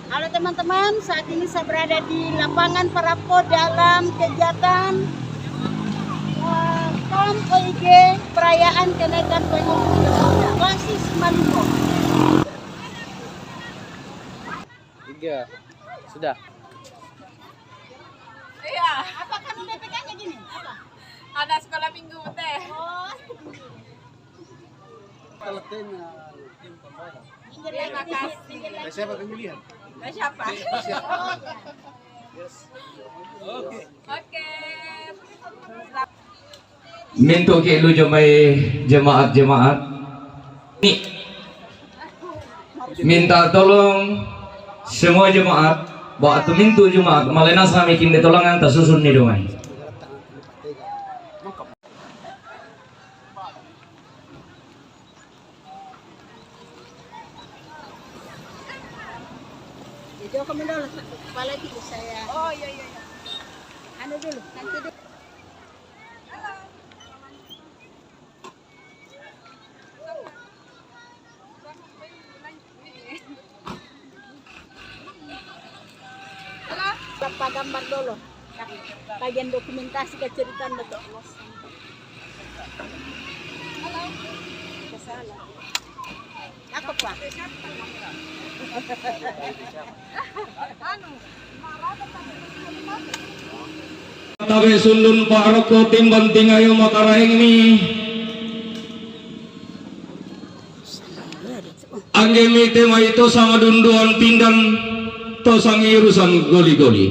Halo teman-teman, saat ini saya berada di lapangan Parapo dalam kegiatan KAM OIG perayaan kenaikan pengumuman Klasis Malimbo. 3 sudah. Iya, Apa kan BPK-nya gini? Apa? ada sekolah minggu teh. Oh, Terima kasih. Siapa pemilihan? Nah, siapa? Oke. Oke. Minto ke lu jomai jemaat-jemaat nih, minta tolong semua jemaat bawa tu mintu jemaat malena sami kim ditolongan tak susun ni domai. Jadi kamu dulu kepala itu saya. Oh iya. Anu dulu, nanti dulu. Dapat gambar dulu. Bagian dokumentasi keceritaan betul. Kesalah. Aku Pak. Tabe sundun paroko timbang tingayo makarahing mi anggemi tema itu sama dunduan pindang to sangi urusan goli-goli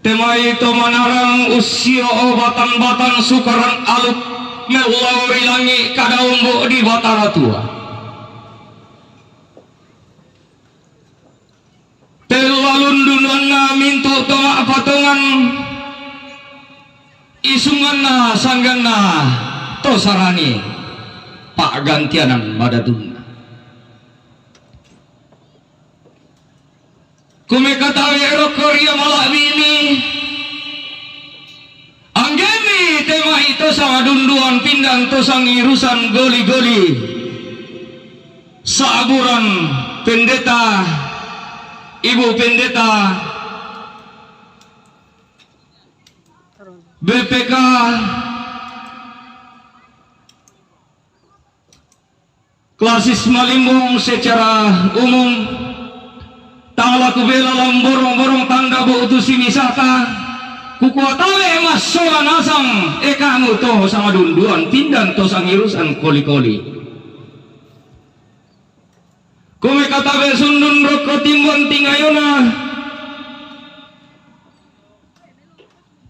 tema itu manarang usia obatan-batan sukaran aluk melawari langi kadaumbo di batara tua telalun dunana mintu tomak patungan isunganna sanggana to sarani pak gantianan badaduna kumekatawi erokoria malak bini anggemi tema itu sama dunduan pindang to sang irusan goli-goli saburan pendeta Ibu Pendeta BPK Klasis Malimbong secara umum tanglaku bela lam borong-borong tanda bautusi wisata kukuatawe mas solan asang kamu to sama dunduan pindan to sang irusan koli-koli kome katabe sundun roko timbon tingayona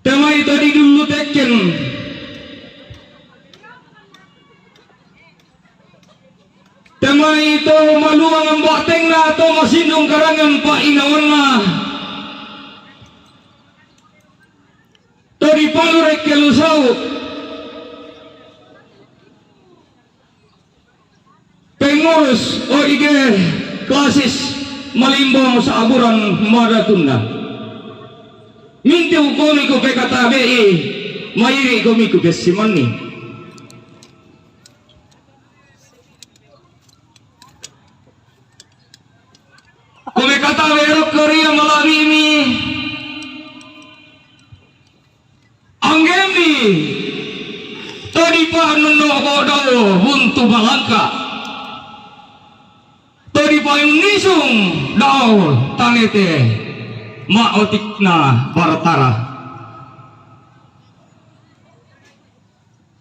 tema itu di dulu teken tema itu maluang mbak tengna atau masindung karangan pak inawana tori palurek kelusau pengurus OIG Klasis Malimbong Saburan Madatunda minti komiku PKTBI mairi komiku besimani komikatabe Korea Malabimi anggemi tadi panuno bodoh buntu malangka tadi payung nisung daul tanete maotikna baratara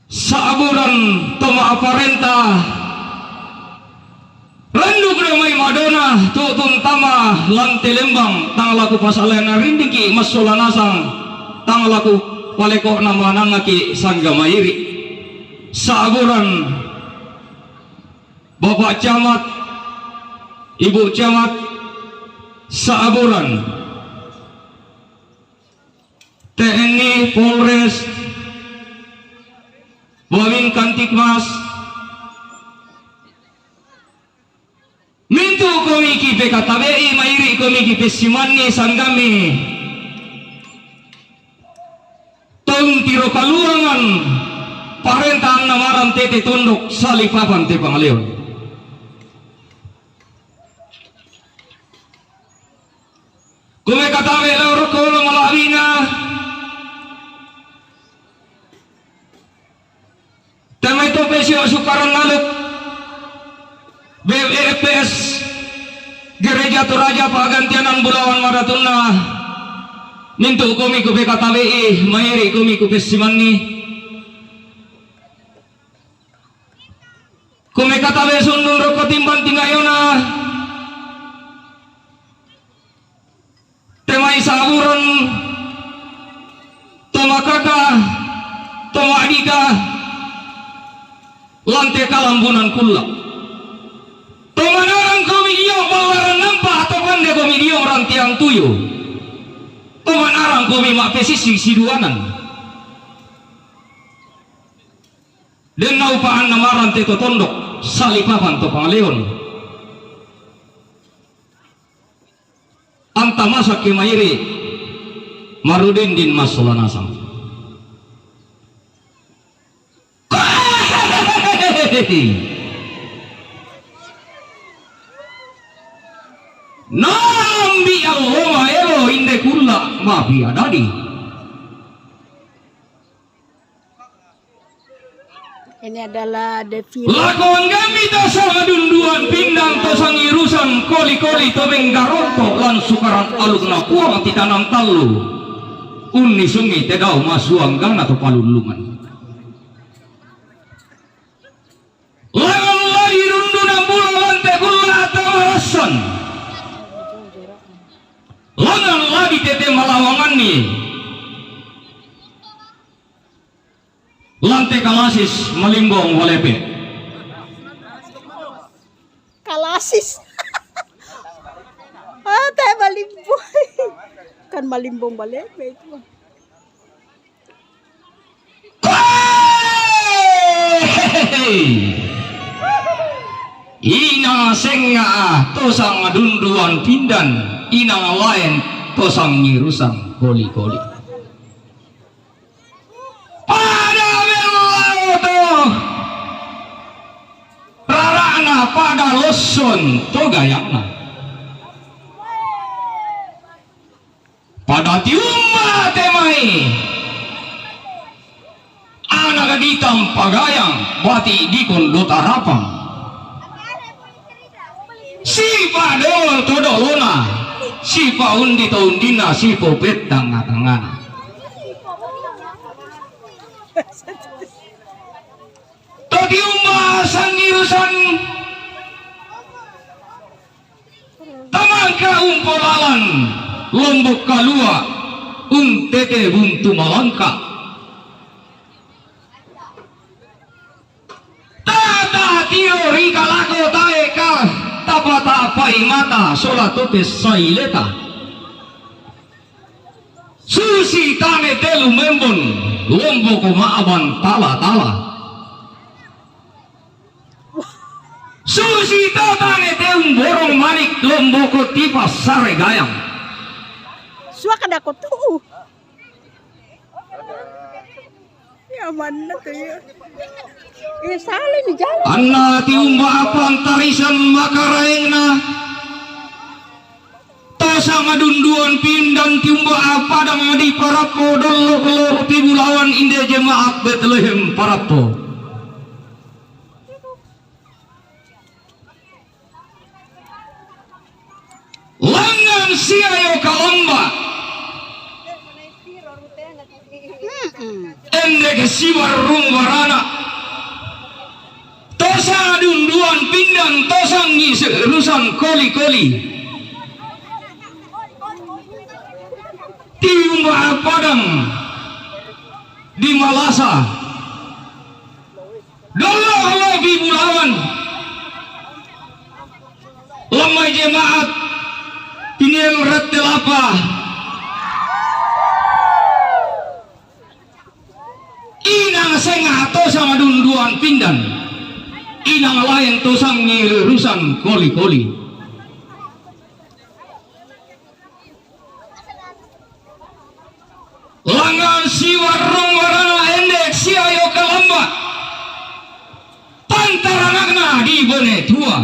saburan toma aparenta renduk ramai madona tutun tama lantai lembang tanglaku pasalena rindiki masolanasang tanglaku paleko nama nangaki sangga mairi saburan bapak camat ibu camat saburan TNI Polres Bawin Kantikmas mintu komiki PKTBI mairi komiki pesimani sanggami tong tiro kaluangan parentahan namaran tete tondok salipapan te pangaleon Kume katawe loro kolo malawina. Tema itu pesio sukaran naluk. BWPS Gereja Toraja Pagantianan Bulawan Maratuna. Nintu kumi kupe katawe mairi kumi kupe simani. Kume katawe sundung roko timban tingayona. Temai saburan toma kaka toma adika lantai kalambunan kula toma narang komidio bawaran nampak atau pande komidio orang tiang tuyo toma narang komi mak pesisi siduanan dan naupaan namaran teto tondok salipapan to pangaleon anta masa kemairi marudin din masolanasam nambi Allah elo inde kulla mafi adadi. Ini adalah defile. Lakuan kami tasang adunduan pindang tosang irusan koli-koli tobeng garonto lan sukaran aluk na kuang titanang talu unni sungi tedau masuang gana to palulungan langan lagi rundunan bulan lante kulla tamarasan langan lagi tete malawangan nih lantai kalasis malimbong walepe Kalasis. Tayo malimbong. Kan malimbong balepe itu. Inang senga tosang adunduan pindan inang lain tosang nyirusang koli-koli pada belauto rarana pada loson togayakna pada tiumba temai anak ditam pagayang bati dikon dotarapang sipa dol todolona sipa undi taundina sipo pet tangga-tangana tadi umbasan irusan tamangka umpolalan lombok kalua untete buntu malangka tata teori kalako taeka tapata pai mata solatopes saileta susi tane telu membon lomboko maaban tala-tala susi tane teum borong manik lomboko tipas sare gayang Suwa kada ko tuh. Ya mana tuh ya. Salah di jalan. anna tiumba apang tarisan makaraengna tosang adunduan pindan tiumba apa dang di parapo dollo tibulawan inde jemaat Bethlehem parapo langan siayo kalamba endek siwar rungwarana tosang adunduan pindan tosang ngiserusan koli-koli tiumba padang di Malasa dolo di Bulawan lemai jemaat Piniel Retelapa inang senga tosang adunduan pindan inang lain tosang ngirusan koli-koli langan siwarung warana endek siayo kalamba pantaranakna di bone tua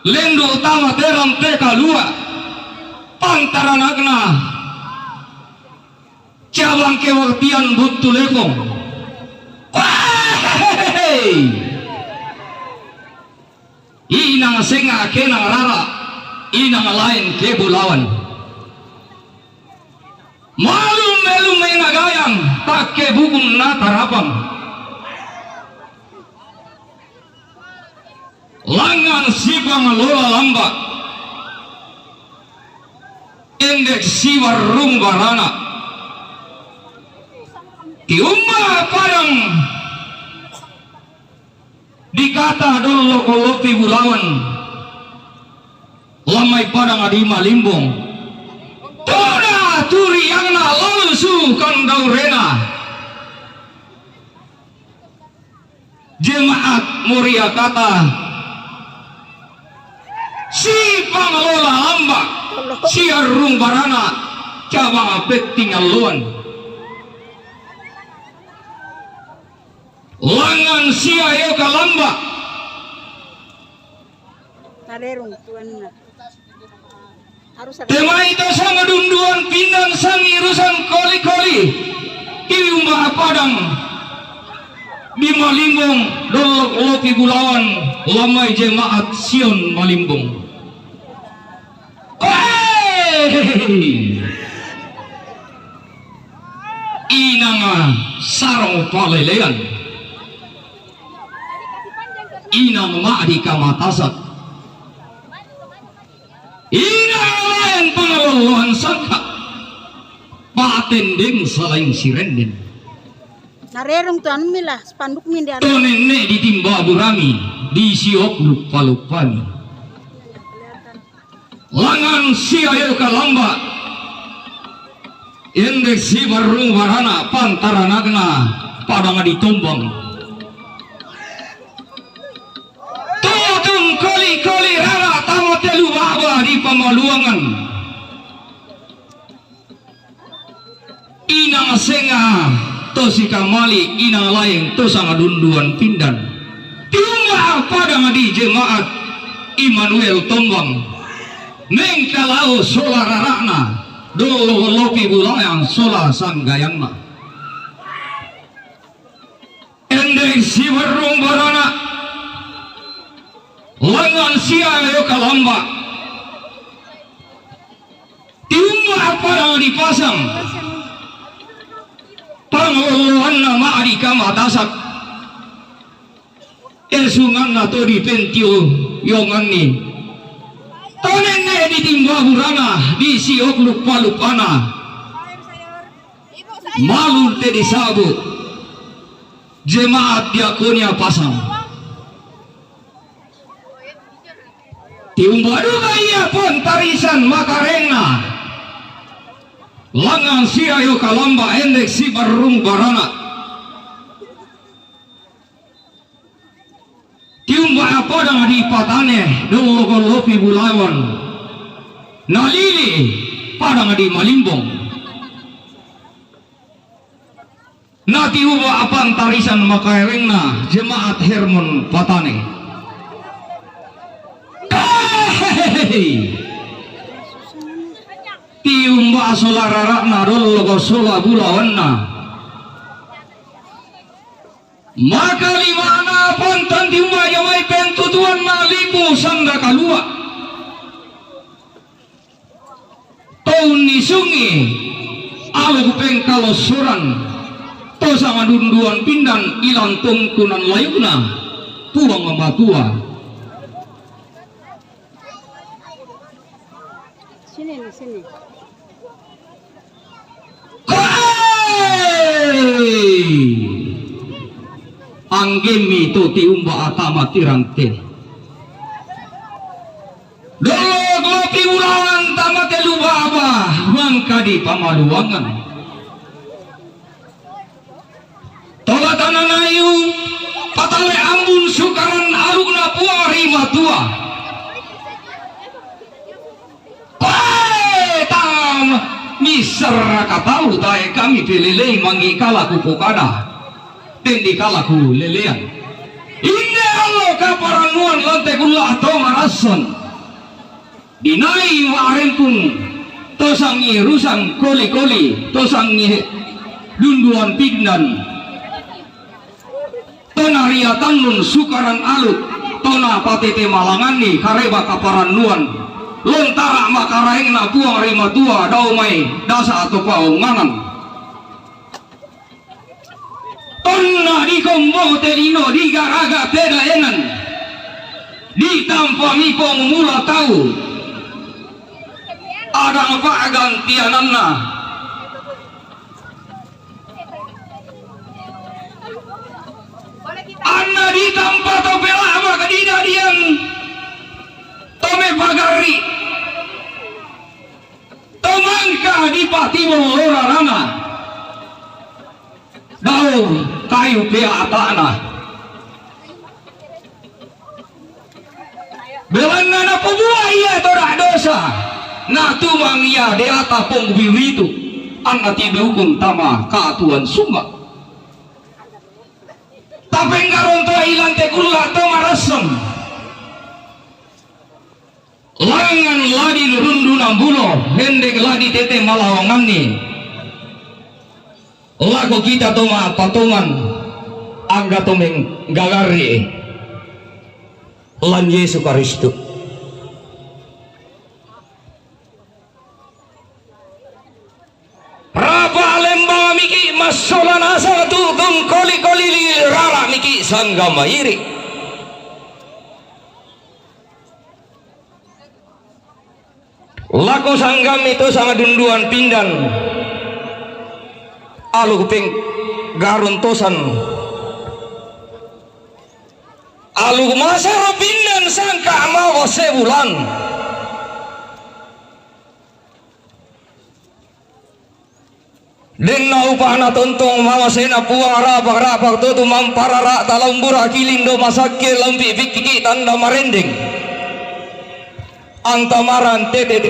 lendo utama teram teka lua pantaran agna cabang kewaktian butuh lekong. Inang senga kenang rara, inang lain kebulawan. Malum melum menagayang pakai bubung natarapang. Langan sibang lola lambak, indek siwar rumbarana. Tiumba padang dikata dulu kolopi bulawan lamai padang adi malimbong toda turi yang na lalu sukan daurena jemaat muria kata si panglola lambak si arung barana cabang apek tinggal luan langan sia yo kalamba Narerong tuan na. Harus ada. tema itu sama dunduan pindang sang irusan koli-koli iumba padang di Malimbong dolok lopi gulawan lamai jemaat Sion Malimbong. Inanga sarong palelean inang ma'di kamatasak inang lain pengelolaan sangka patendeng selain sirenden Narerong tuan mila spanduk min dia. to nenek ditimba burami di siok lupa-lupani langan siayo kalamba indek si barung barana pantaranagna padang ditombang kali-kali rara tamat telu baba di pamaluangan inang senga to si kamali inang lain to sanga dunduan pindan tiumba padang di jemaat Immanuel Tombang mengkalau sola rarana dolo lopi bulayang sola sanggayangna endek si barung barana langan sia yo kalamba tiumba padang dipasang pangoloan nama adi kamatasak esungan nato di pentio yongan ni tonenne ditimba burana di siok lupa-lupana malur te disabu jemaat diakonia pasang tiumba duga iya pun tarisan makarena langan siayo kalamba endek si barung barana tiumba padang di patane dolo lopi bulawan nalili padang di Malimbong na tiumba apang tarisan makarena jemaat Hermon patane tiumba sola rarakna dolo sola bulawanna maka limana pontan tiumba yawai pentutuan na lipu sanda kalua tahun ni sungi alu pengkalo suran to sama dunduan pindan ilang tungkunan layuna puang mamatua Sini. Anggemi to tiumba atama tirangte dolo glopi ulawan tamate lubaba mangka di pamaluangan tola tananayu patale ambun sukaran alugna puari matua misar katau tae kami pelelei mangi kala kupokada tendi kala ku lelean Inde Allah kaparanuan lantai kullah tomarason dinai warempun tosangi rusang koli-koli tosangi dunduan pignan tonaria tanlun sukaran alut tona patete malangani kareba kaparanuan lontara makaraingna puang rima tua daumai dasa atau paunganan tonna di kombo telino di garaga teda enan di tanpa mipong mula tahu ada apa gantiananna anna di tanpa topela apa kedidadian tome pagari tomangka di patimo lorarana daun kayu pia tanah belanda na pembuah iya torak dosa na tumang iya deata pong biwitu ang ati dihukum tama kaatuan sunga tapi ngaron to ilang tekulah to marasem langan ladi rundu nambulo hendek ladi tete malawangan ni lagu kita toma patungan angga tomeng gagari lan Yesus Kristus rapa lembang miki masolan asal tutum koli-koli rara miki sangga mairi laku sanggam itu sama dunduan pinggan alu kuping garuntosan alu masa pindan sangka mau sebulan denna upana tontong mama sena puang rapak-rapak tutu mamparara talambura kilindo masakke lampi bikiki tanda marending antamaran tete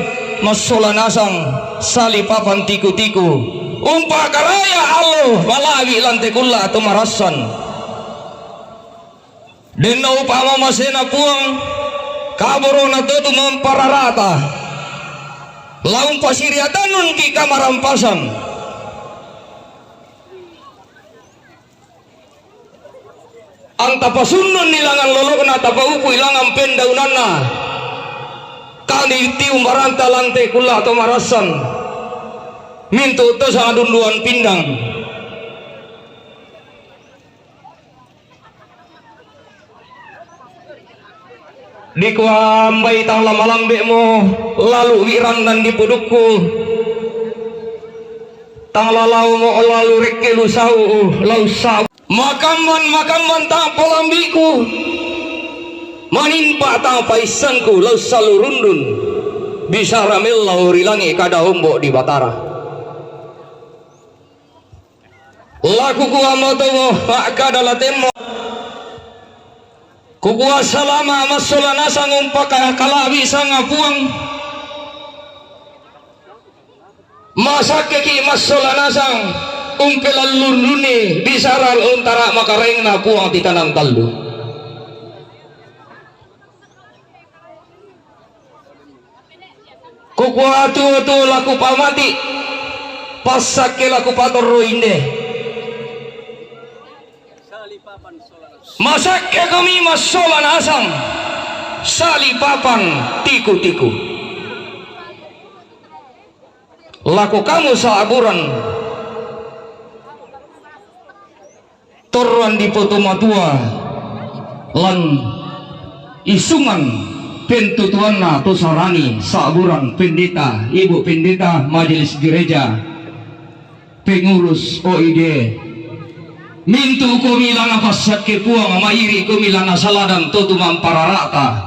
masola nasang sali papan tiku-tiku umpa karaya Allah malagi lantai kulla atau marasan denna upama masena puang kaborona tutu mampararata laung pasiriatanun ki kamarampasan anta pasunun nilangan lolokna tapa upu ilangan pendaunanna kali tium baranta lantai kulla atau marasan mintu itu sangat dunduan pindang di kuambai tang lama lambekmu lalu wirang dan dipudukku tang lalau mo lalu reke lusau lausau makamman tang polambiku manimpa tang paisanku lausalu rundun bisa ramil laurilangi kada hombok di Batara laku kuwa motomo maka adalah temo kukuwa salama masola nasang umpaka kalabi sanga puang masakeki masola nasang umpelan lunduni bisaral untara makareng na puang titanang taldu kukuwa tu laku pamati pasake laku patorro inde masakke kami masolan asam sali papan tiku-tiku laku kamu saaburan toruan di foto matua lan isungan pentutuanna tosarani saaburan pendeta ibu pendeta majelis gereja pengurus OID mintu kumilana pasat ke puang mairi kumilana saladan tutu mampararata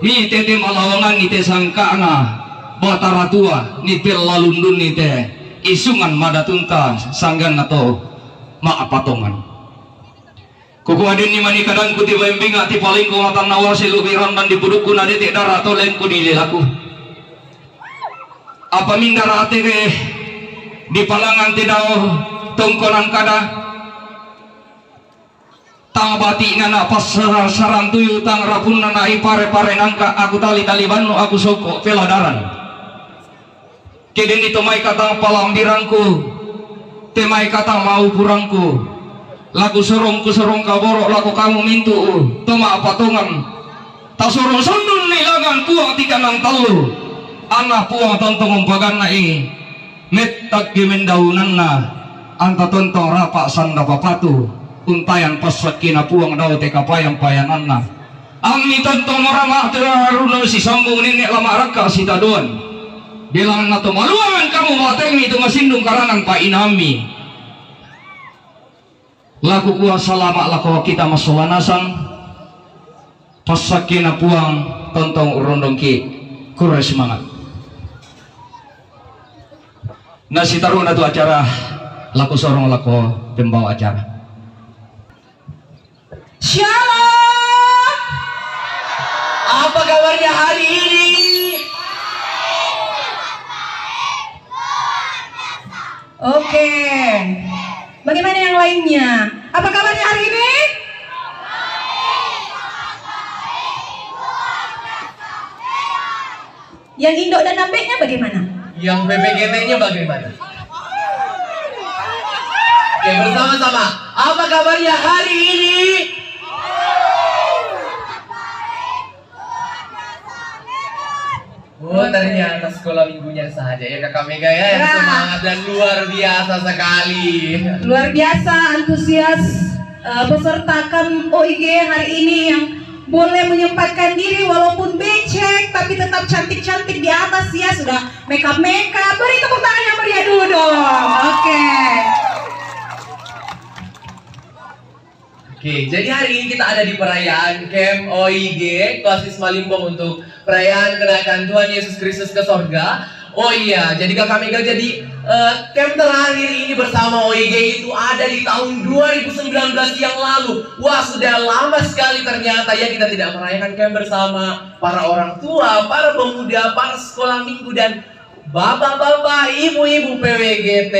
ni tete malawangan ni te sangkana batara tua ni tel lalundun ni te isungan madatunta sanggan atau maapatongan kuku adin ni mani kadang kuti bembing ati paling ko matan nawasi lubiran dan dipudukku na detik darah atau lain ku dilelaku apa mindara ate di palangan tidau tongkonan kada tang bati ngana pas sarang tuyu tang rapun nana ipare-pare nangka aku tali-tali banu aku soko peladaran keden itu mai katang palambirangku temai katang mau purangku lagu sorong kaborok lagu kamu mintu toma patungan tak sorong sundun nilangan puang tiga nang talu anak puang tontong umpagan nai metak gemendaunan na anta tontong rapak sanda papatu untayan paswat kina puang dau teka payang-payangan na angni tontong marama terharu si sambung nenek lama raka si taduan bilang na to maluangan kamu matemi itu masindung karangan pa inami laku kuasa lama laku kita masulanasan pasakina puang tontong urondong ki kurai semangat nasi taruna tu acara laku sorong laku pembawa acara. Shalom. Apa kabarnya hari ini? Oke. Bagaimana yang lainnya? Apa kabarnya hari ini? Yang indok dan nambeknya bagaimana? Yang PPGT-nya bagaimana? Oke, bersama-sama. Apa kabarnya hari ini? Oh, ternyata sekolah minggunya saja ya Kakak Mega ya, yang semangat dan luar biasa sekali. Luar biasa antusias peserta KAM OIG hari ini yang boleh menyempatkan diri walaupun becek tapi tetap cantik-cantik di atas ya, sudah makeup. Beri tepuk tangan yang meriah dulu dong. Oke, jadi hari ini kita ada di perayaan KAM OIG Klasis Malimbong untuk perayaan kenaikan Tuhan Yesus Kristus ke sorga. Oh iya, jadi Kakak Mega, jadi camp terakhir ini bersama OIG itu ada di tahun 2019 yang lalu. Wah, sudah lama sekali ternyata ya kita tidak merayakan camp bersama para orang tua, para pemuda, para sekolah minggu dan bapak-bapak, ibu-ibu PWGT.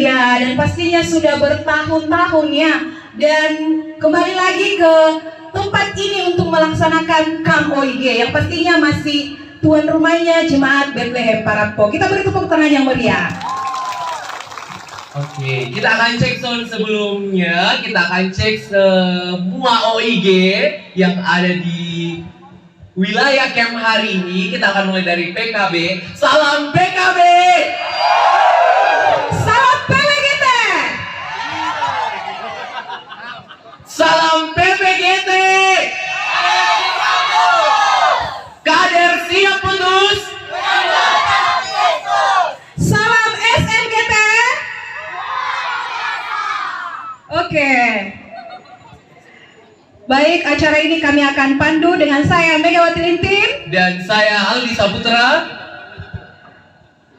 Iya, dan pastinya sudah bertahun-tahun ya. Dan kembali lagi ke tempat ini untuk melaksanakan KAM OIG yang pastinya masih tuan rumahnya Jemaat Bethlehem Parapko. Kita beri tepuk tangan yang meriah. Oke, kita akan cek sound sebelumnya. Kita akan cek semua OIG yang ada di wilayah camp hari ini. Kita akan mulai dari PKB. Salam PKB. Salam PWGT. Salam PPGT. Kader siap putus. Salam SNGT. Oke. Baik, acara ini kami akan pandu dengan saya Megawati Lintin Dan saya Aldi Saputra.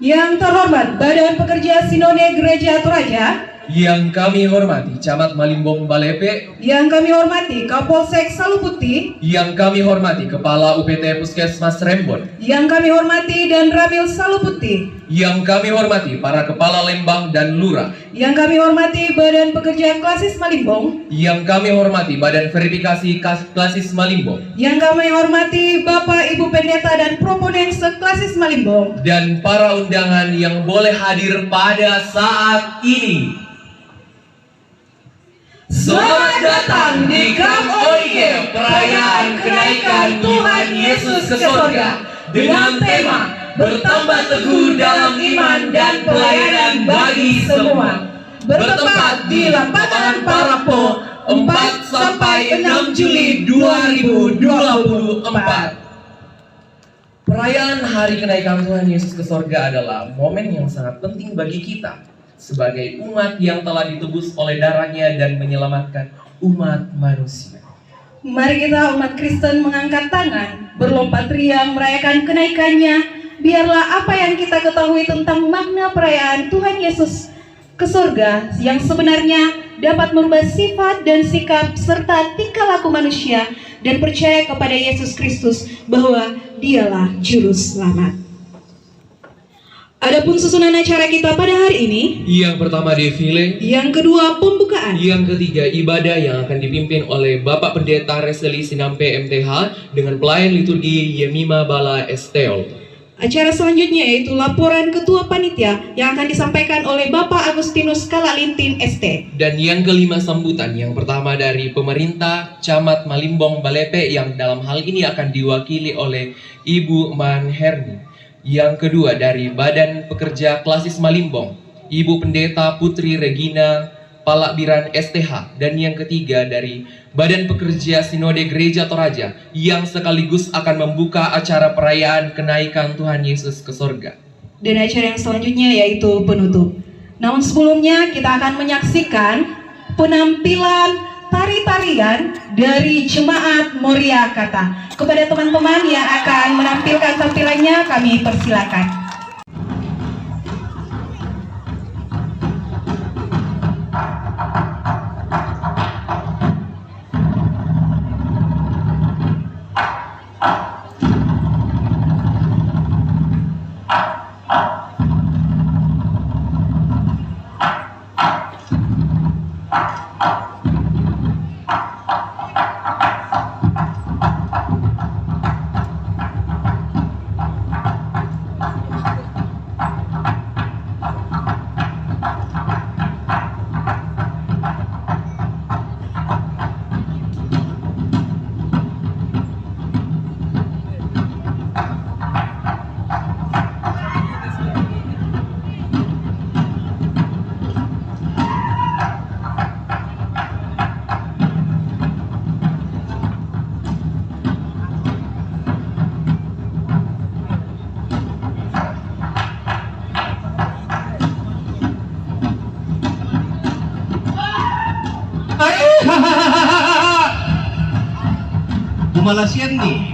Yang terhormat Badan Pekerja Sinode Gereja Toraja, Yang kami hormati Camat Malimbong Balepe, yang kami hormati Kapolsek Saluputi, yang kami hormati Kepala UPT Puskesmas Rembon, yang kami hormati Dan Ramil Saluputi, yang kami hormati para Kepala Lembang dan Lurah, yang kami hormati Badan Pekerja Klasis Malimbong, yang kami hormati Badan Verifikasi Klasis Malimbong, yang kami hormati Bapak Ibu Pendeta dan Proponen Seklasis Malimbong, dan para undangan yang boleh hadir pada saat ini. Selamat datang di KAM OIG, perayaan kenaikan Tuhan Yesus ke sorga, dengan tema bertambah teguh dalam iman dan pelayanan bagi semua. Bertempat di lapangan Parapko 4 sampai 6 Juli 2024. Perayaan Hari Kenaikan Tuhan Yesus ke sorga adalah momen yang sangat penting bagi kita sebagai umat yang telah ditebus oleh darahnya dan menyelamatkan umat manusia. Mari kita umat Kristen mengangkat tangan, berlompat riang merayakan kenaikannya. Biarlah apa yang kita ketahui tentang makna perayaan Tuhan Yesus ke surga yang sebenarnya dapat merubah sifat dan sikap serta tingkah laku manusia dan percaya kepada Yesus Kristus bahwa Dialah Juru Selamat. Adapun susunan acara kita pada hari ini, Yang pertama defile, yang kedua pembukaan, yang ketiga ibadah yang akan dipimpin oleh Bapak Pendeta Reseli Sinampe MTH dengan pelayan liturgi Yemima Bala Esteol. acara selanjutnya yaitu laporan Ketua Panitia yang akan disampaikan oleh Bapak Agustinus Kalalintin ST. Dan yang kelima sambutan, yang pertama dari pemerintah Camat Malimbong Balepe yang dalam hal ini akan diwakili oleh Ibu Man Herni. Yang kedua dari Badan Pekerja Klasis Malimbong, Ibu Pendeta Putri Regina Palakbiran STH. Dan yang ketiga dari Badan Pekerja Sinode Gereja Toraja yang sekaligus akan membuka acara perayaan kenaikan Tuhan Yesus ke sorga. Dan acara yang selanjutnya yaitu penutup. Namun sebelumnya kita akan menyaksikan penampilan tari-tarian dari Jemaat Moria Kata. Kepada teman-teman yang akan menampilkan tampilannya, kami persilakan. Kumalasian nih.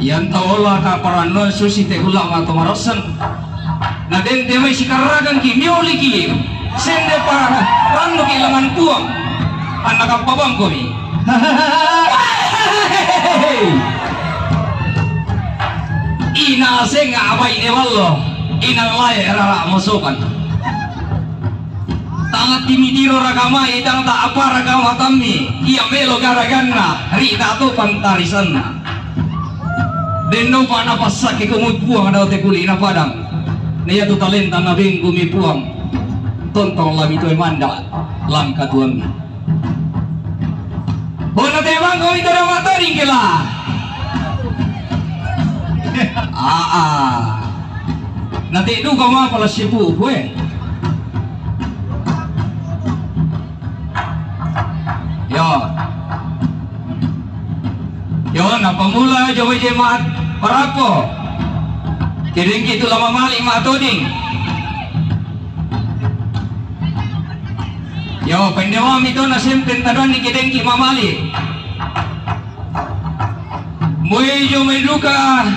Yang taola ka paranon susi te ulama tomarosan na den te may sikaragan ki mioli ki sende para rando ki laman tuang anak kapabang ko mi ina senga abay ne wallo ina lay rara mosokan tangat timidiro ragama idang ta apa ragama tammi iya melo garaganna rita to pantarisanna Deno pa na pasak ikumut puang daw te kuli na padang. Niya tu talenta na bing gumi puang. Tontong lami to manda lam katuang. Bona te bang ko ito na mataring kila. Nanti du ka ma pala sipu kue. Yo na pamula jo jemaat parapo. Kiring gitu lama mali ma toding. Yo pendewa mito na sempen tadon ni kiring ki mamali. Muy jo may luka.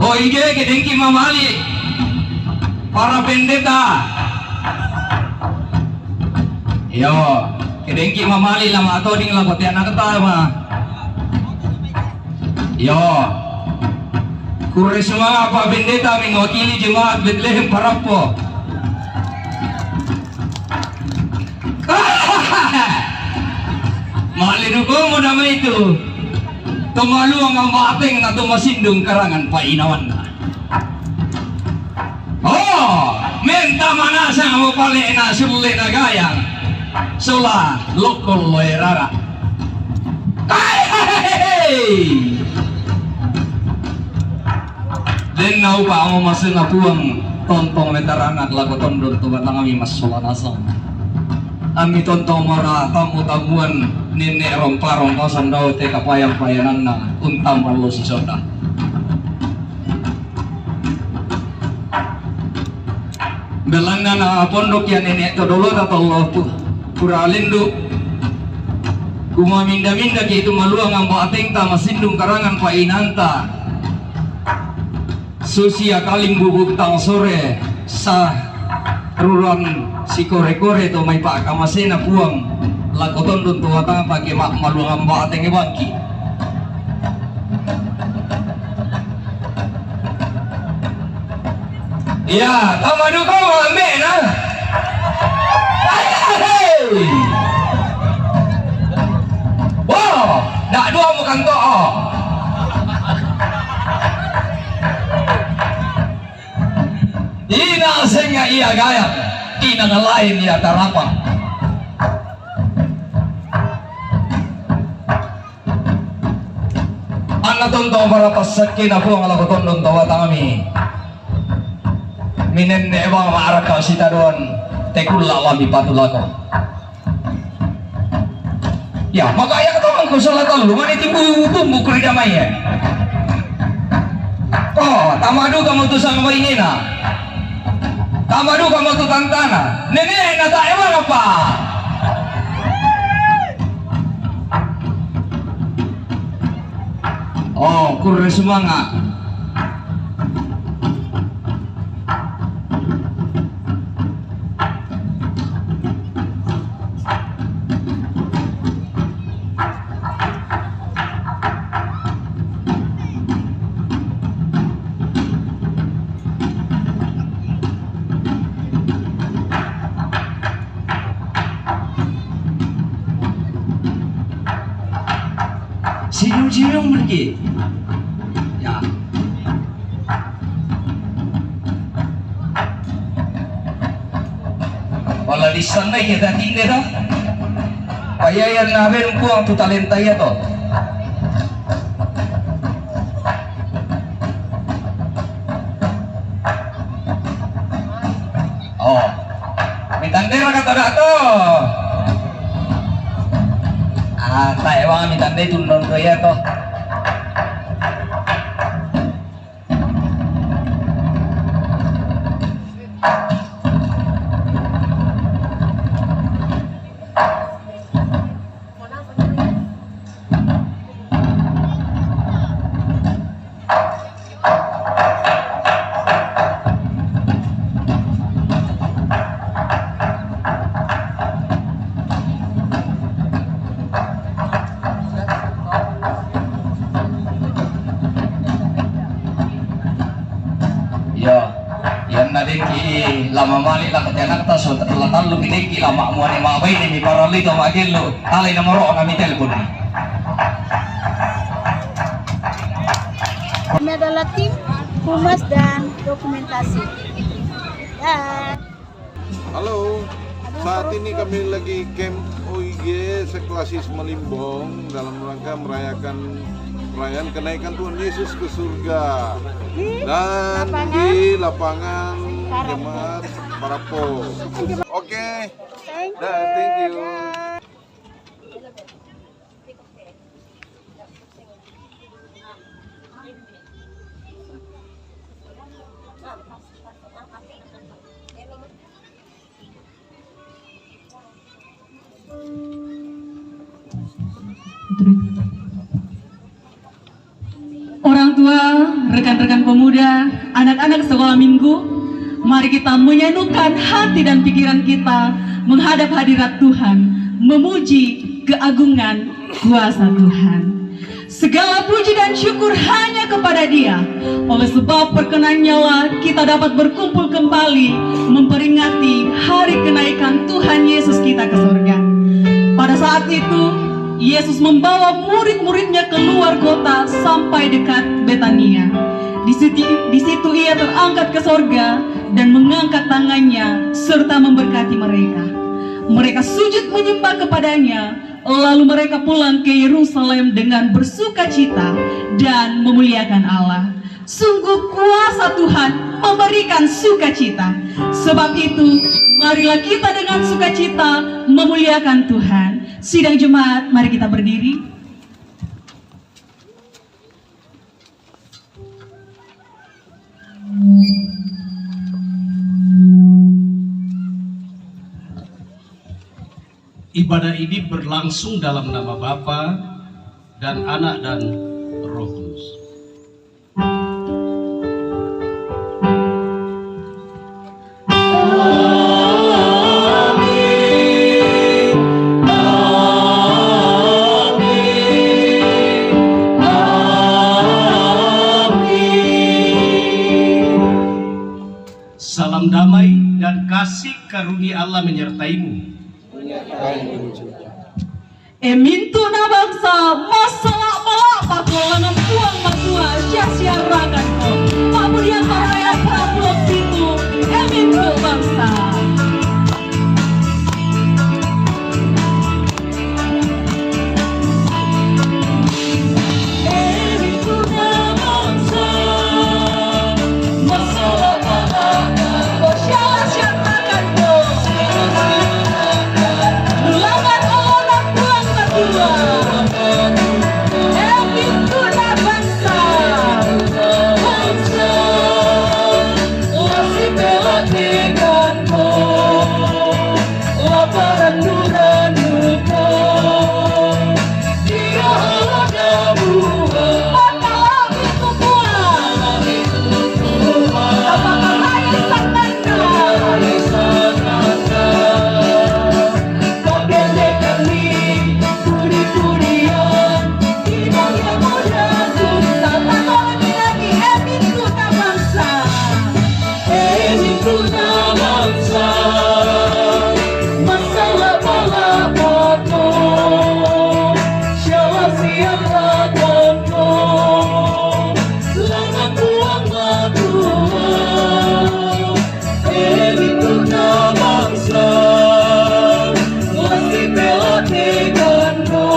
O ige kiring ki mamali. Para pendeta. Yo kedengki mamali lama atau ding lapot yang nak ketawa. Yo, kurisma apa pendeta mengwakili jemaat Bethlehem Parapo. Malinuko mo naman itu. Tumalu ang amateng na tumasindong karangan painawan na. Oh, menta manasa mo pala na sulit na gayang. Sola lokol loerara. Den nau pa mo masena puang tontong veteranat lagu tondor tu batang kami mas sola nasam. Ami tontong mora tamu tamuan nenek rompa sandau te kapayang payanan na untam malo si soda. Belangna na pondok ya nenek to dolo ta Allah tu puralindu kumaminda-minda ki itu maluang ambo ateng ta masindung karangan pa inanta susia kaling bubuk tang sore sa ruran si kore-kore to may pa kamasena puang lakoton dun tuwa tang pagi maluang ambo ateng bangki. Ya, tamadu kau ambil na. Hei. Wow, dak dua mukan to. Ina senga ia gaya, ina ngelain ia tarapa. Anak tonto para pasakkin ako ang alakoton don tawa kami. Minen nebang maaraka sita doon tekul lawami patulako. Ya, makaya katawan ko sa latal lumani timbu bumbu kerja maya. Oh, tamadu kamu tu sama ini na. Tamadu kamu tu tantana. Nenek na tak ewan apa? Oh, kurre semangat. Cium-cium pergi. Ya. Wala di sana kita tinggal dah. Paya yang naben puang tu talenta ya to. Oh. Mitandera kata dak to. Tak ewang mitandai tundon kaya to. Lama mali lah ketianak ta so terlatan lu kiniki lama muani mabai ni parali to magil lu alay nomoro kami telepon ni. Kami adalah tim humas dan dokumentasi. Dan Halo, saat ini kami lagi camp OIG seklasis Malimbong dalam rangka merayakan perayaan kenaikan Tuhan Yesus ke surga dan di lapangan Jemaat Parapo. Oke, thank you. Orang tua, rekan-rekan pemuda, anak-anak sekolah minggu, mari kita menyenukan hati dan pikiran kita menghadap hadirat Tuhan, memuji keagungan kuasa Tuhan. Segala puji dan syukur hanya kepada Dia. Oleh sebab perkenannya lah kita dapat berkumpul kembali memperingati hari kenaikan Tuhan Yesus kita ke surga. Pada saat itu Yesus membawa murid-muridnya keluar kota sampai dekat Betania. Di situ ia terangkat ke sorga dan mengangkat tangannya serta memberkati mereka. Mereka sujud menyembah kepadanya, lalu mereka pulang ke Yerusalem dengan bersukacita dan memuliakan Allah. Sungguh kuasa Tuhan memberikan sukacita. Sebab itu, marilah kita dengan sukacita memuliakan Tuhan. Sidang jemaat, mari kita berdiri. Ibadah ini berlangsung dalam nama Bapa dan Anak dan Roh Kudus. Salam damai dan kasih karunia Allah menyertaimu. Emintu na bangsa masalah malak pakolangan tuang matua sia-sia ragan ko. Pamudian paraya prablok itu emintu bangsa. Emintu na bangsa masalah malak sia-sia ragan ko. Ulangan orang tuang matua. Emintu na bangsa. Bangsa masih bela denganmu. Laparan nuraniku. Dia adamu. Matalah itu kuat. Apakah saya sangatnya? Membedakan nih puri-purian. Inang yang muda susah. Tak lagi lagi emintu na bangsa. Emintu na bangsa. Masalah malah foto. Siapa siang lakonku. Langan tuang madua. Emintu na bangsa. Masih bela denganmu.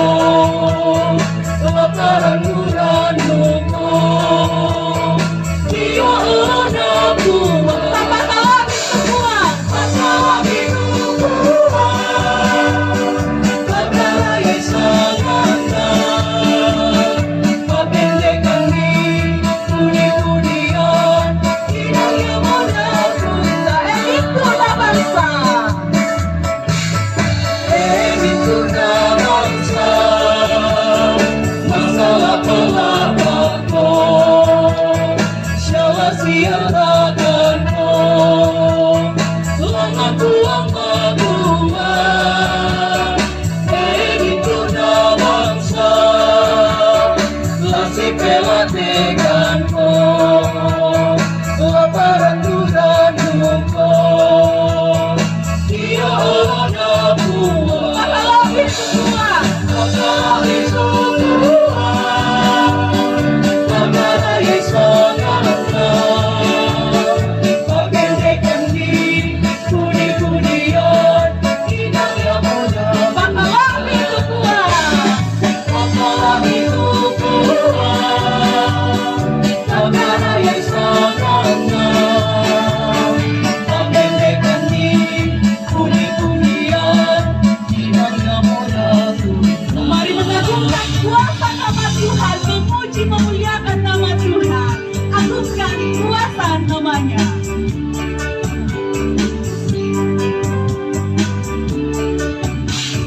Laparan nuraniku. Dia anakku. Masalah itu kuat. Masalah itu kuat. Perkara yang sangatnya. Membedakan nih puri-purian. Inang yang muda susah. Emintu na bangsa. Emintu na bangsa. Masalah pelapakku. Siapa siang raganku. Langan tuang madua. Emintu na bangsa. Masih bela denganmu. Laparan nuraniku. Dia anakku. Masalah itu kuat. Masalah itu kuat. Perkara yang sangatnya. Membedakan nih puri-purian. Inang yang muda. Masalah itu kuat. Masalah itu kuat. Perkara yang sangatnya. Membedakan nih puri-purian. Inang yang muda. Mari mengagungkan kuasa nama Tuhan, memuji memuliakan nama Tuhan, agungkan kuasa namanya.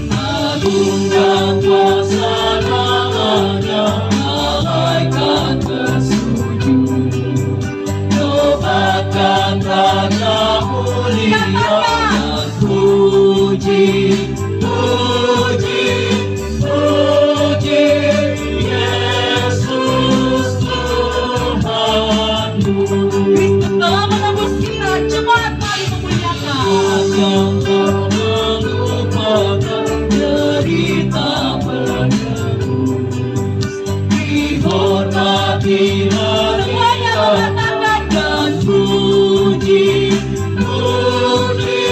Agungkan kuasa namanya, malaikat bersujud. Nobatkan Raja mulia dan puji, puji, puji Yesus Tuhanmu. Kristus telah menebus kita, jemaat mari memuliakan. Yang melupakan derita penebus, dihormati semuanya mengatakan dan puji, puji,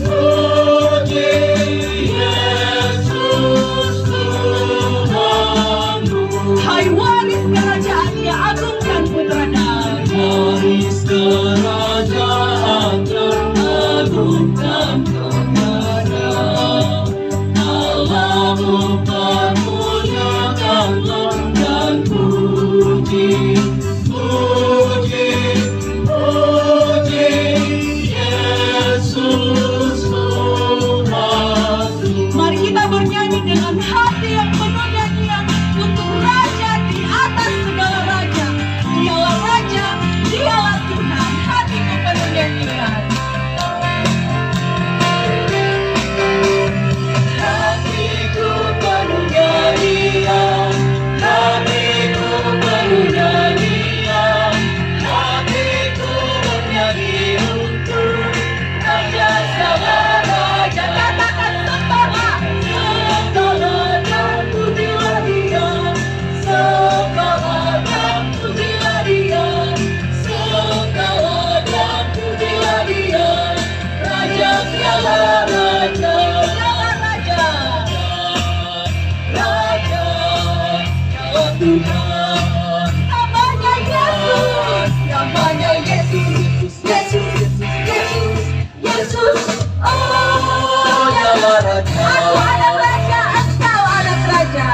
puji Yesus. Tuhan. Namanya Yesus, namanya Yesus, Yesus, Yesus, Yesus. Oh, Nyawa Raja. aku anak raja, engkau anak raja.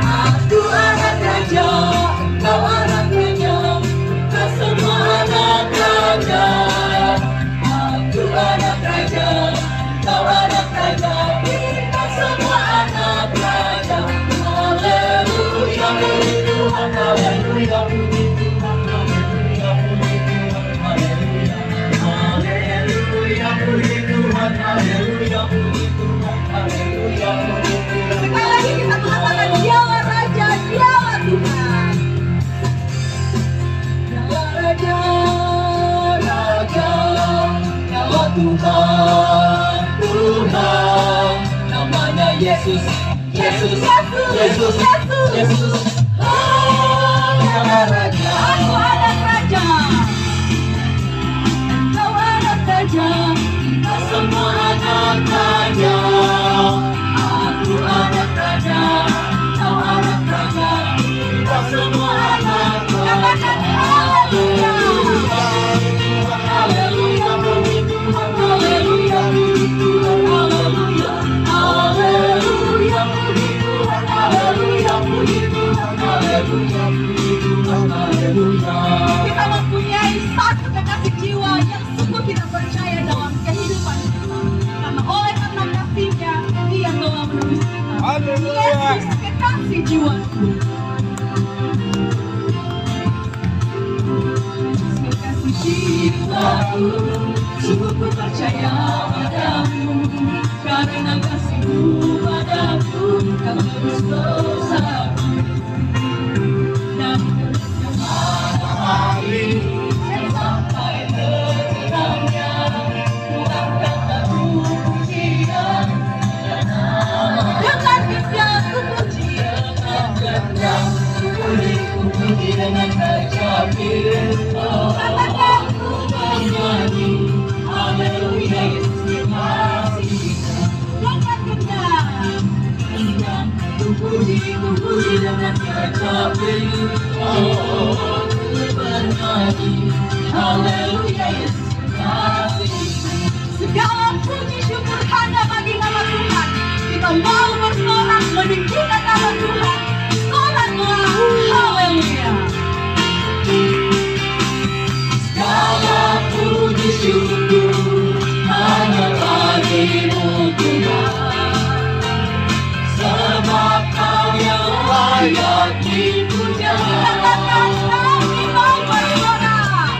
Aku anak raja, engkau anak raja. Kita semua anak raja. Aku anak raja, kau anak raja, kita semua anak raja. Haleluya, puji Tuhan, haleluya, puji Tuhan, haleluya, puji Tuhan, haleluya, haleluya, puji Tuhan, haleluya, puji Tuhan, haleluya, puji Tuhan. Sekali lagi kita mengatakan dialah raja, dialah Tuhan. Nyawa Raja, Raja, nyawa Tuhan, Tuhan, namanya Yesus, Yesus, Yesus, Yesus. Oh, nyawa Raja. Aku anak raja, engkau anak raja. Kita semua anak raja. Aku anak raja, kau anak raja. Kita semua anak raja. Haleluya. Haleluya, puji Tuhan, haleluya, puji Tuhan, haleluya, haleluya, puji Tuhan, haleluya, puji Tuhan, haleluya, puji Tuhan, haleluya. Kita mempunyai satu kekasih jiwa yang sungguh kita percaya dalam kehidupan kita. Karena oleh karena kasihnya, dia telah menebus kita. Yesus kekasih jiwaku. Kekasih jiwaku, sungguh ku percaya padamu. Karena kasihmu padaku, kau tebus dosaku. Dan sampai terangnya, ku akan terpujian. Dengan genggam ku puji, Dengan genggam ku puji dengan kecapi. katakan Ku bernyanyi, haleluya, Yesus dikasihi. dengan genggam. Ku puji dengan kecapi. Oh, ku bernyanyi, haleluya, Yesus dikasihi. Segala puji syukur hanya bagi nama Tuhan. Kita mau bersorak meninggikan nama Tuhan. Soraklah, haleluya. Segala puji syukur hanya bagimu Tuhan, sebab Kau yang layak dipuja. Katakan kami mau bersorak.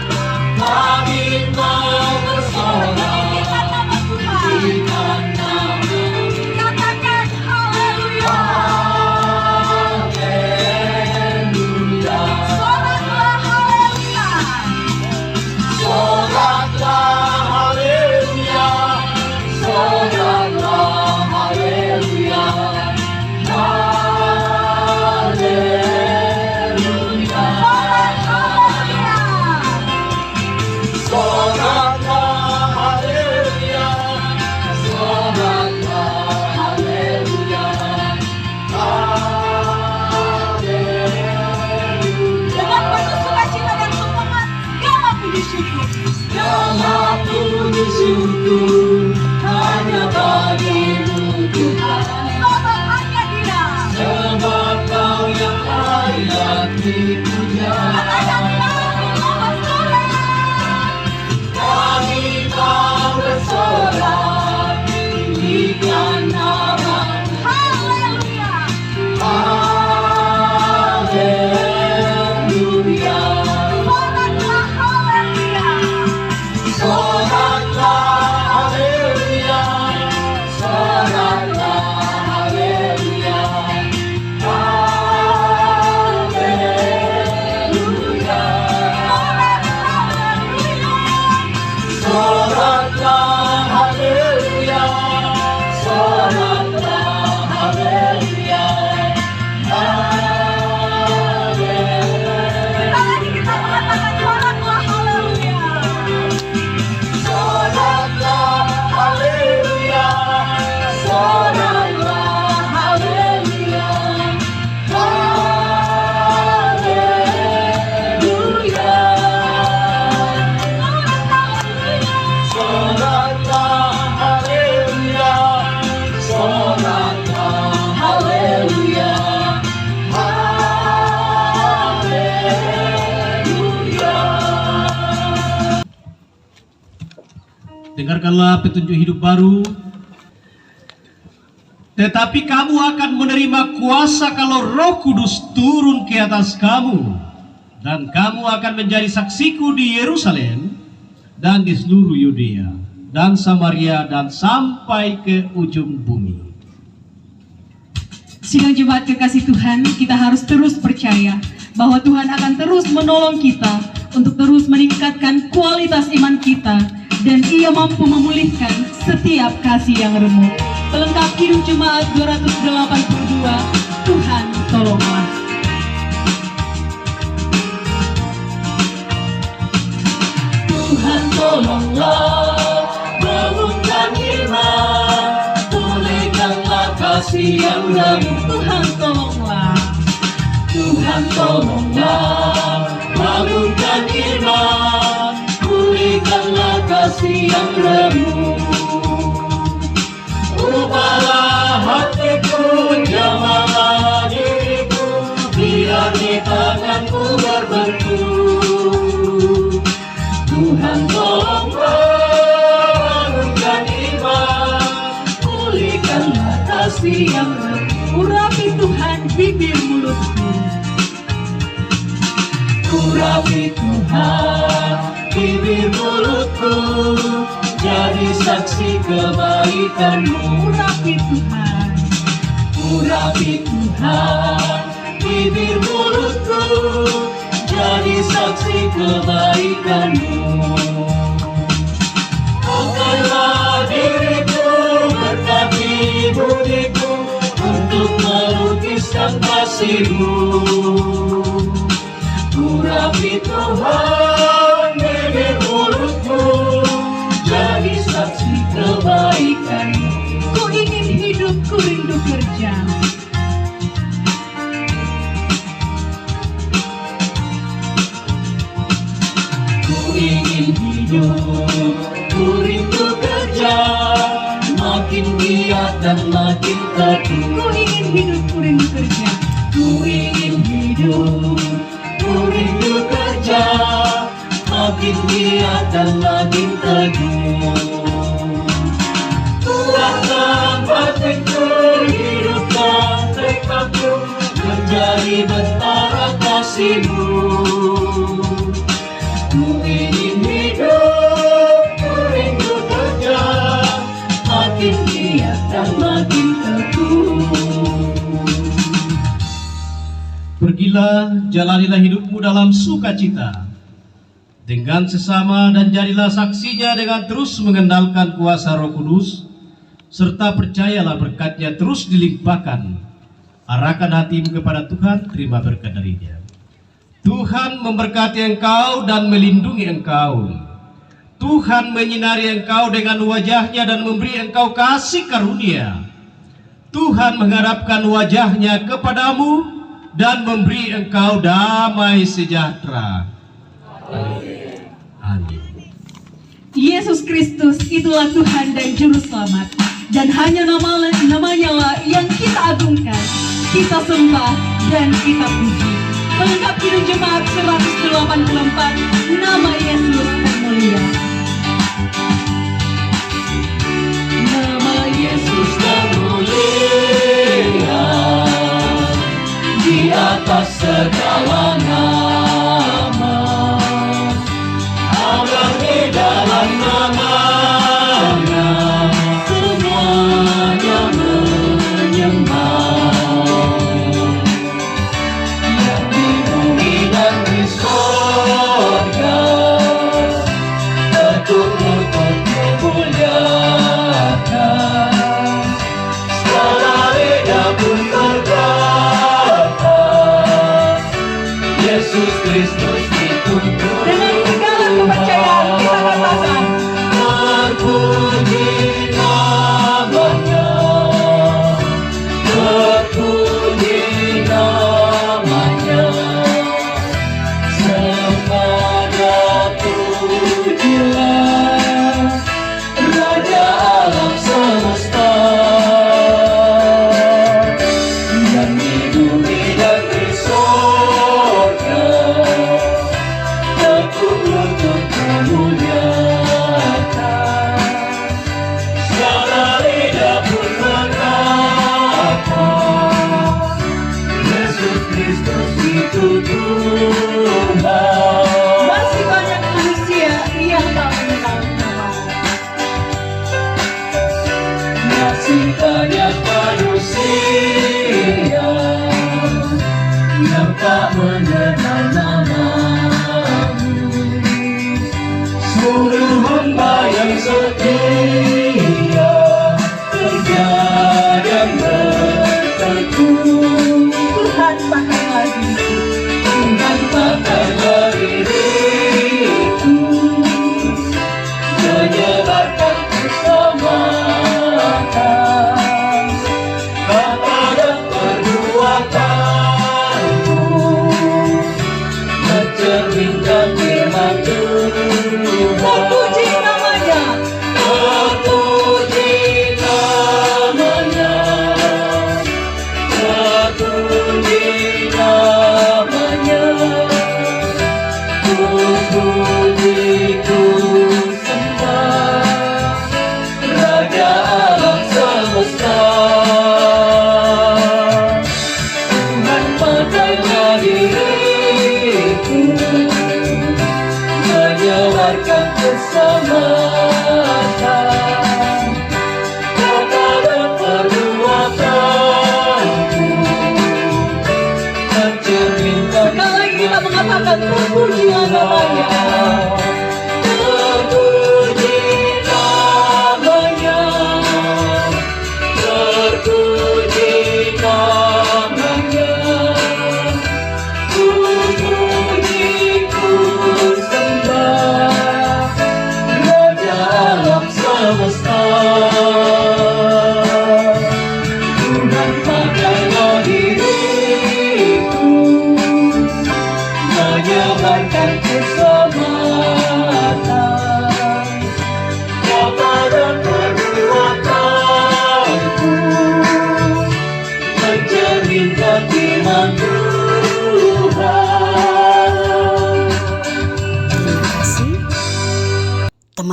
dengarkanlah petunjuk hidup baru. Tetapi kamu akan menerima kuasa kalau Roh Kudus turun ke atas kamu. Dan kamu akan menjadi saksiku di Yerusalem dan di seluruh Yudea dan Samaria dan sampai ke ujung bumi. Sidang jemaat kekasih Tuhan, kita harus terus percaya bahwa Tuhan akan terus menolong kita untuk terus meningkatkan kualitas iman kita, dan Ia mampu memulihkan setiap kasih yang remuk. Pelengkap hidup jemaat 282, Tuhan tolonglah. Tuhan tolonglah, bangunkan iman, pulihkanlah kasih yang remuk. Tuhan tolonglah. Tuhan tolonglah, bangunkan iman, pulihkanlah kasih yang remuk. Ubahlah hatiku, jamahlah diriku, biar di tanganku berbentuk. Tuhan tolonglah, bangunkan iman, pulihkanlah kasih yang remuk. Urapi Tuhan bibir mulutku. Urapi Tuhan bibir mulutku, jadi saksi kebaikan-Mu. Urapi Tuhan. Urapi Tuhan bibir mulutku, jadi saksi kebaikan-Mu. Angkatlah diriku, berkati budiku, untuk melukiskan kasih-Mu. Urapi Tuhan bibir mulutku, jadi saksi kebaikan-Mu. Ku ingin hidup, ku rindu kerja. Ku ingin hidup, ku rindu kerja, makin giat dan makin teguh. Ku ingin hidup, ku rindu kerja. Ku ingin hidup, ku rindu kerja, makin giat dan makin teguh. Kuatkan batinku, hidupkan tekadku, menjadi bentara kasih-Mu. Ku ingin hidup, ku rindu kerja, makin giat dan makin teguh. Pergilah, jalanilah hidupmu dalam sukacita dengan sesama, dan jadilah saksinya dengan terus mengendalikan kuasa Roh Kudus, serta percayalah berkat-Nya terus dilimpahkan. Arahkan hatimu kepada Tuhan, terima berkat darinya. Tuhan memberkati engkau dan melindungi engkau. Tuhan menyinari engkau dengan wajah-Nya dan memberi engkau kasih karunia. Tuhan mengharapkan wajah-Nya kepadamu dan memberi engkau damai sejahtera. Amin. Yesus Kristus itulah Tuhan dan Juru Selamat, dan hanya namanya lah yang kita agungkan, kita sembah dan kita puji. Pelengkap hidup jemaat 184, nama Yesus termulia. Nama Yesus termulia di atas segala nama. Ada di dalam namanya semuanya menyembah. Yang di bumi dan di sorga, betul-betul memuliakan. Segala lidah pun berkata, Yesus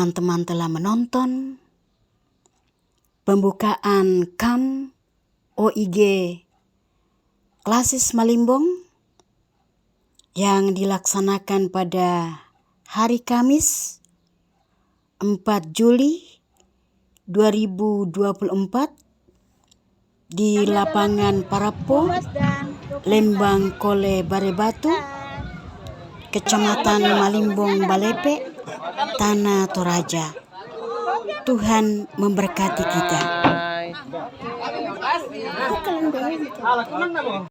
teman-teman telah menonton pembukaan KAM OIG Klasis Malimbong yang dilaksanakan pada hari Kamis 4 Juli 2024 di lapangan Parapo, Lembang Kole Barebatu, Kecamatan Malimbong Balepe, Tanah Toraja. Tuhan memberkati kita.